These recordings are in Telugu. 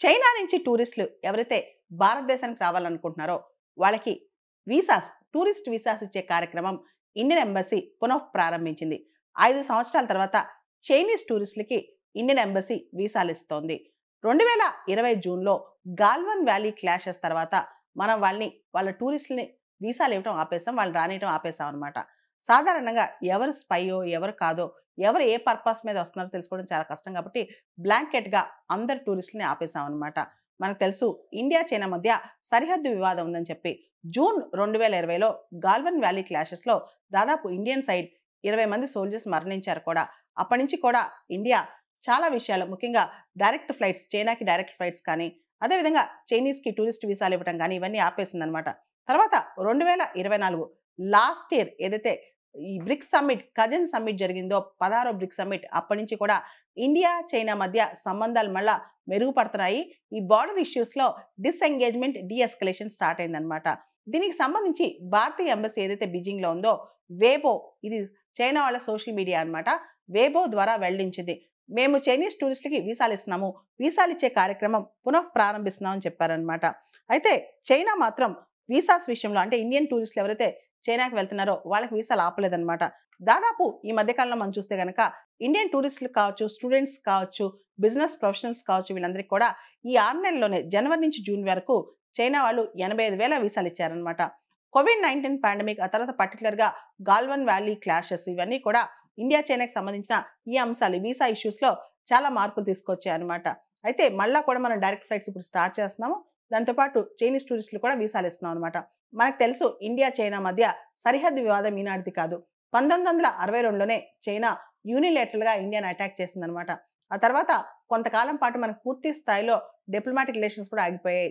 చైనా నుంచి టూరిస్టులు ఎవరైతే భారతదేశానికి రావాలనుకుంటున్నారో వాళ్ళకి టూరిస్ట్ వీసాస్ ఇచ్చే కార్యక్రమం ఇండియన్ ఎంబసీ పునః ప్రారంభించింది. 5 సంవత్సరాల తర్వాత చైనీస్ టూరిస్టులకి ఇండియన్ ఎంబసీ వీసాలు ఇస్తోంది. 2020 జూన్లో గాల్వన్ వ్యాలీ క్లాషెస్ తర్వాత మనం వాళ్ళ టూరిస్టులని వీసాలు ఇవ్వటం ఆపేసాం, వాళ్ళని రానియటం ఆపేసాం అనమాట. సాధారణంగా ఎవరు స్పైయో ఎవరు కాదో, ఎవరు ఏ పర్పస్ మీద వస్తున్నారో తెలుసుకోవడం చాలా కష్టం కాబట్టి బ్లాంకెట్గా అందరు టూరిస్టులని ఆపేసాం అనమాట. మనకు తెలుసు ఇండియా చైనా మధ్య సరిహద్దు వివాదం ఉందని చెప్పి జూన్ 2020లో గాల్వన్ వ్యాలీ క్లాషెస్లో దాదాపు ఇండియన్ సైడ్ 20 మంది సోల్జర్స్ మరణించారు కూడా. అప్పటి నుంచి కూడా ఇండియా చాలా విషయాలు, ముఖ్యంగా డైరెక్ట్ ఫ్లైట్స్, చైనాకి డైరెక్ట్ ఫ్లైట్స్ కానీ, అదేవిధంగా చైనీస్కి టూరిస్ట్ వీసాలు ఇవ్వడం కానీ ఇవన్నీ ఆపేసిందనమాట. తర్వాత 2024 లాస్ట్ ఇయర్ ఏదైతే ఈ బ్రిక్స్ సమ్మిట్, కజిన్ సమ్మిట్ జరిగిందో, 16వ బ్రిక్స్ సమ్మిట్, అప్పటి నుంచి కూడా ఇండియా చైనా మధ్య సంబంధాలు మళ్ళా మెరుగుపడుతున్నాయి. ఈ బార్డర్ ఇష్యూస్లో డిస్ఎంగేజ్మెంట్, డీఎస్కలేషన్ స్టార్ట్ అయిందనమాట. దీనికి సంబంధించి భారతీయ ఎంబసీ ఏదైతే బీజింగ్లో ఉందో వేబో, ఇది చైనా వాళ్ళ సోషల్ మీడియా అనమాట, వేబో ద్వారా వెల్లడించింది. మేము చైనీస్ టూరిస్టులకి వీసాలు ఇస్తున్నాము, వీసాలు ఇచ్చే కార్యక్రమం పునః ప్రారంభిస్తున్నామని చెప్పారనమాట. అయితే చైనా మాత్రం వీసాస్ విషయంలో, అంటే ఇండియన్ టూరిస్టులు ఎవరైతే చైనాకి వెళ్తున్నారో వాళ్ళకి వీసాలు ఆపలేదన్నమాట. దాదాపు ఈ మధ్యకాలంలో మనం చూస్తే కనుక ఇండియన్ టూరిస్టులు కావచ్చు, స్టూడెంట్స్ కావచ్చు, బిజినెస్ ప్రొఫెషనల్స్ కావచ్చు, వీళ్ళందరికీ కూడా ఈ 6 నెలల్లోనే జనవరి నుంచి జూన్ వరకు చైనా వాళ్ళు 85,000 వీసాలు ఇచ్చారనమాట. కోవిడ్-19 పాండమిక్, ఆ తర్వాత పర్టికులర్గా గాల్వన్ వ్యాలీ క్లాషెస్, ఇవన్నీ కూడా ఇండియా చైనాకి సంబంధించిన ఈ అంశాలు, వీసా ఇష్యూస్లో చాలా మార్పులు తీసుకొచ్చాయి అనమాట. అయితే మళ్ళా కూడా మనం డైరెక్ట్ ఫ్లైట్స్ ఇప్పుడు స్టార్ట్ చేస్తున్నాము. దాంతోపాటు చైనీస్ టూరిస్టులు కూడా వీసాలు ఇస్తున్నాం అనమాట. మనకు తెలుసు ఇండియా చైనా మధ్య సరిహద్దు వివాదం ఈనాటిది కాదు. 1962లోనే చైనా యూనిలేటరల్గా ఇండియాని అటాక్ చేసిందనమాట. ఆ తర్వాత కొంతకాలం పాటు మనకు పూర్తి స్థాయిలో డిప్లొమాటిక్ రిలేషన్స్ కూడా ఆగిపోయాయి.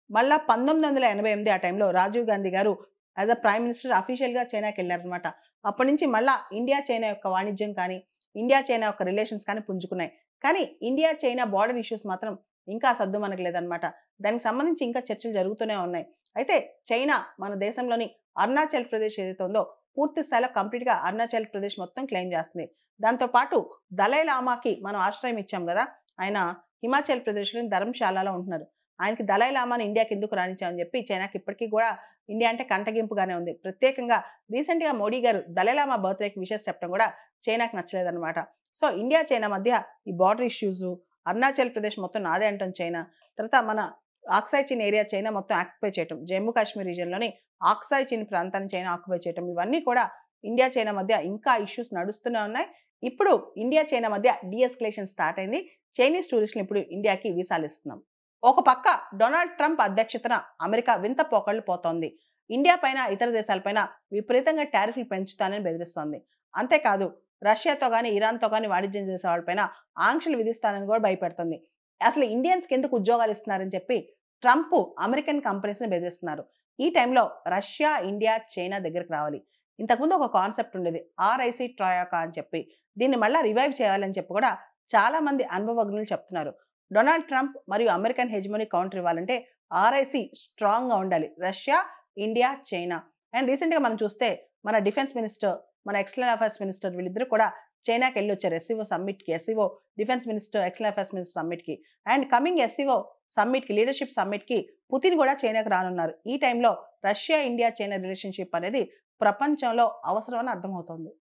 మళ్ళా 1988 ఆ టైంలో రాజీవ్ గాంధీ గారు యాజ్ అ ప్రైమ్ మినిస్టర్ అఫీషియల్గా చైనాకి వెళ్ళారనమాట. అప్పటి నుంచి మళ్ళా ఇండియా చైనా యొక్క వాణిజ్యం కానీ, ఇండియా చైనా యొక్క రిలేషన్స్ కానీ పుంజుకున్నాయి. కానీ ఇండియా చైనా బార్డర్ ఇష్యూస్ మాత్రం ఇంకా సద్దుమణగలేదన్నమాట. దానికి సంబంధించి ఇంకా చర్చలు జరుగుతూనే ఉన్నాయి. అయితే చైనా మన దేశంలోని అరుణాచల్ ప్రదేశ్ ఏదైతే ఉందో పూర్తి స్థాయిలో కంప్లీట్గా అరుణాచల్ ప్రదేశ్ మొత్తం క్లెయిమ్ చేస్తుంది. దాంతోపాటు దలై లామాకి మనం ఆశ్రయం ఇచ్చాం కదా, ఆయన హిమాచల్ ప్రదేశ్లోని ధర్మశాలలో ఉంటున్నారు. ఆయనకి దలై లామాని ఇండియాకి ఎందుకు రానిచ్చామని చెప్పి చైనాకి ఇప్పటికీ కూడా ఇండియా అంటే కంటగింపుగానే ఉంది. ప్రత్యేకంగా రీసెంట్గా మోడీ గారు దలై లామా బర్త్డేకి విషెస్ చెప్పడం కూడా చైనాకి నచ్చలేదన్నమాట. సో ఇండియా చైనా మధ్య ఈ బార్డర్ ఇష్యూస్, అరుణాచల్ ప్రదేశ్ మొత్తం నాదే అంటాం చైనా, తర్వాత మన ఆక్సాయ్ చిన్ ఏరియా చైనా మొత్తం ఆక్యుపై చేయటం, జమ్మూ కాశ్మీర్ రీజియన్లోని ఆక్సాయ్ చిన్ ప్రాంతాన్ని చైనా ఆక్యుపై చేయటం, ఇవన్నీ కూడా ఇండియా చైనా మధ్య ఇంకా ఇష్యూస్ నడుస్తూనే ఉన్నాయి. ఇప్పుడు ఇండియా చైనా మధ్య డీఎస్కలేషన్ స్టార్ట్ అయింది. చైనీస్ టూరిస్టులు ఇప్పుడు ఇండియాకి వీసాలు ఇస్తున్నాం. ఒక పక్క డొనాల్డ్ ట్రంప్ అధ్యక్షతన అమెరికా వింత పోకళ్ళు పోతోంది. ఇండియా పైన, ఇతర దేశాలపైన విపరీతంగా టారిఫ్లు పెంచుతానని బెదిరిస్తోంది. అంతేకాదు రష్యాతో కానీ, ఇరాన్తో కానీ వాణిజ్యం చేసే వాళ్ళపైన ఆంక్షలు విధిస్తానని కూడా భయపెడుతుంది. అసలు ఇండియన్స్కి ఎందుకు ఉద్యోగాలు ఇస్తున్నారని చెప్పి ట్రంప్ అమెరికన్ కంపెనీస్ని బెదిరిస్తున్నారు. ఈ టైంలో రష్యా, ఇండియా, చైనా దగ్గరికి రావాలి. ఇంతకుముందు ఒక కాన్సెప్ట్ ఉండేది, ఆర్ఐసి ట్రయాకా అని చెప్పి. దీన్ని మళ్ళీ రివైవ్ చేయాలని చెప్పి కూడా చాలా మంది అనుభవజ్ఞులు చెప్తున్నారు. డొనాల్డ్ ట్రంప్ మరియు అమెరికన్ హెజిమోనీ కౌంటర్ ఇవ్వాలంటే ఆర్ఐసి స్ట్రాంగ్గా ఉండాలి. Russia, India, China. అండ్ రీసెంట్గా మనం చూస్తే మన డిఫెన్స్ మినిస్టర్, మన ఎక్స్టర్నల్ అఫైర్స్ మినిస్టర్ వీళ్ళిద్దరూ కూడా చైనాకి వెళ్ళి వచ్చారు. ఎస్సీఓ సమ్మిట్కి, SCO defence minister, external affairs minister సమ్మిట్కి. అండ్ కమింగ్ ఎస్సీఓ సమ్మిట్కి, లీడర్షిప్ సమ్మిట్కి పుతిన్ కూడా చైనాకి రానున్నారు. ఈ టైంలో రష్యా, ఇండియా, చైనా రిలేషన్షిప్ అనేది ప్రపంచంలో అవసరమని అర్థమవుతోంది.